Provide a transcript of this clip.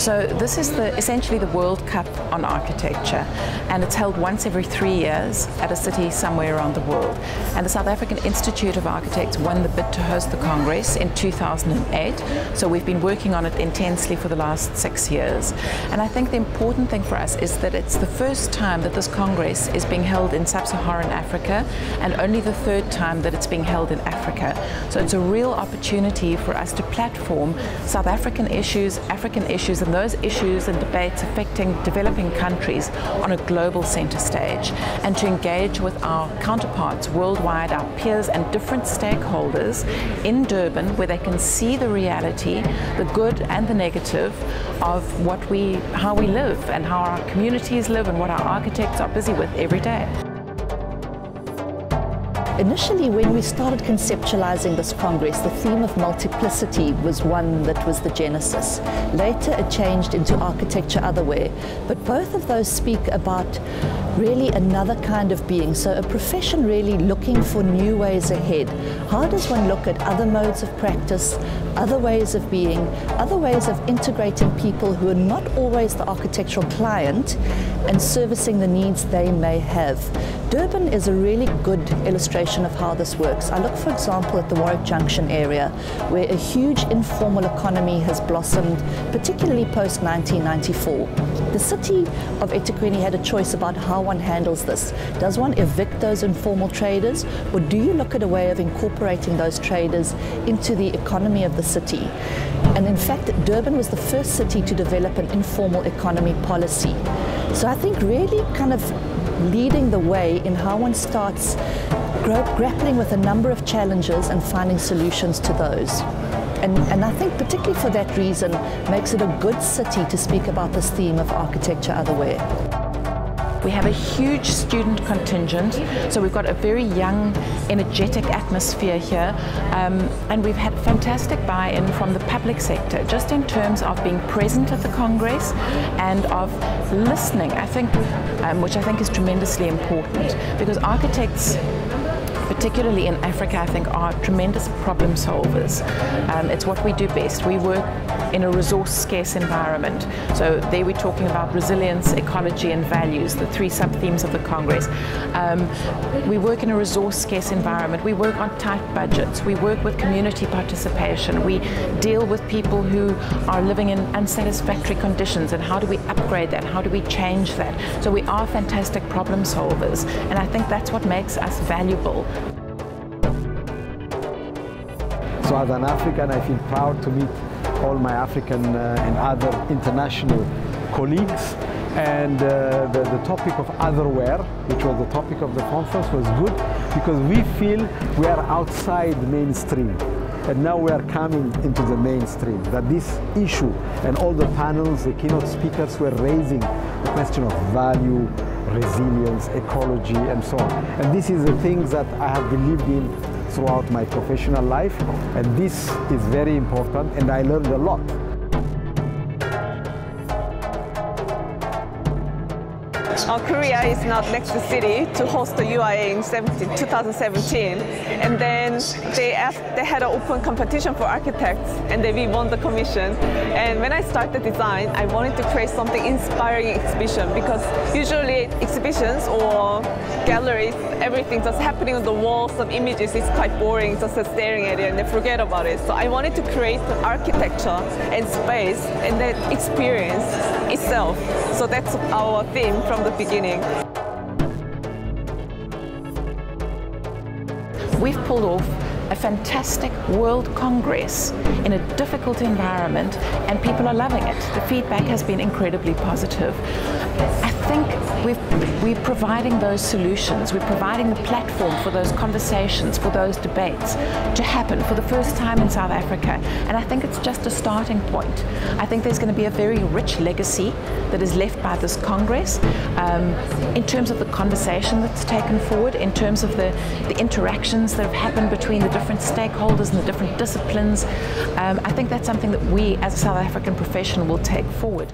So this is essentially the World Cup on architecture, and it's held once every 3 years at a city somewhere around the world. And the South African Institute of Architects won the bid to host the Congress in 2008, so we've been working on it intensely for the last 6 years. And I think the important thing for us is that it's the first time that this Congress is being held in sub-Saharan Africa, and only the third time that it's being held in Africa. So it's a real opportunity for us to platform South African issues, African issues, and those issues and debates affecting developing countries on a global center stage, and to engage with our counterparts worldwide, our peers and different stakeholders in Durban, where they can see the reality, the good and the negative of how we live and how our communities live and what our architects are busy with every day. Initially, when we started conceptualizing this Congress, the theme of multiplicity was one that was the genesis. Later it changed into architecture otherwhere, but both of those speak about really another kind of being. So a profession really looking for new ways ahead. How does one look at other modes of practice, other ways of being, other ways of integrating people who are not always the architectural client and servicing the needs they may have? Durban is a really good illustration of how this works. I look, for example, at the Warwick Junction area, where a huge informal economy has blossomed, particularly post-1994. The city of eThekwini had a choice about how one handles this. Does one evict those informal traders, or do you look at a way of incorporating those traders into the economy of the city? And in fact, Durban was the first city to develop an informal economy policy. So I think really kind of leading the way in how one starts grappling with a number of challenges and finding solutions to those. And I think particularly for that reason makes it a good city to speak about this theme of architecture otherwhere. We have a huge student contingent, so we've got a very young, energetic atmosphere here, and we've had fantastic buy-in from the public sector, just in terms of being present at the Congress and of listening, I think, which I think is tremendously important, because architects, particularly in Africa, I think, are tremendous problem solvers. It's what we do best. We work in a resource-scarce environment. So there we're talking about resilience, ecology and values, the three sub-themes of the Congress. We work in a resource-scarce environment. We work on tight budgets. We work with community participation. We deal with people who are living in unsatisfactory conditions, and how do we upgrade that? How do we change that? So we are fantastic problem solvers, and I think that's what makes us valuable. So as an African, I feel proud to meet all my African and other international colleagues. And the topic of Otherwhere, which was the topic of the conference, was good because we feel we are outside the mainstream. And now we are coming into the mainstream, that this issue and all the panels, the keynote speakers were raising the question of value, resilience, ecology, and so on. And this is the things that I have believed in throughout my professional life, and this is very important, and I learned a lot. Korea is now next city to host the UIA in 2017, and then they had an open competition for architects, and we won the commission. And when I started design, I wanted to create something inspiring exhibition, because usually exhibitions or galleries, everything just happening on the wall, some images is quite boring, just staring at it and they forget about it. So I wanted to create the architecture and space and the experience itself. So that's our theme from the beginning. We've pulled off a fantastic World Congress in a difficult environment, and people are loving it. The feedback has been incredibly positive. I think we're providing those solutions, we're providing the platform for those conversations, for those debates to happen for the first time in South Africa, and I think it's just a starting point. I think there's going to be a very rich legacy that is left by this Congress in terms of the conversation that's taken forward, in terms of the interactions that have happened between the different stakeholders and the different disciplines. I think that's something that we as a South African profession will take forward.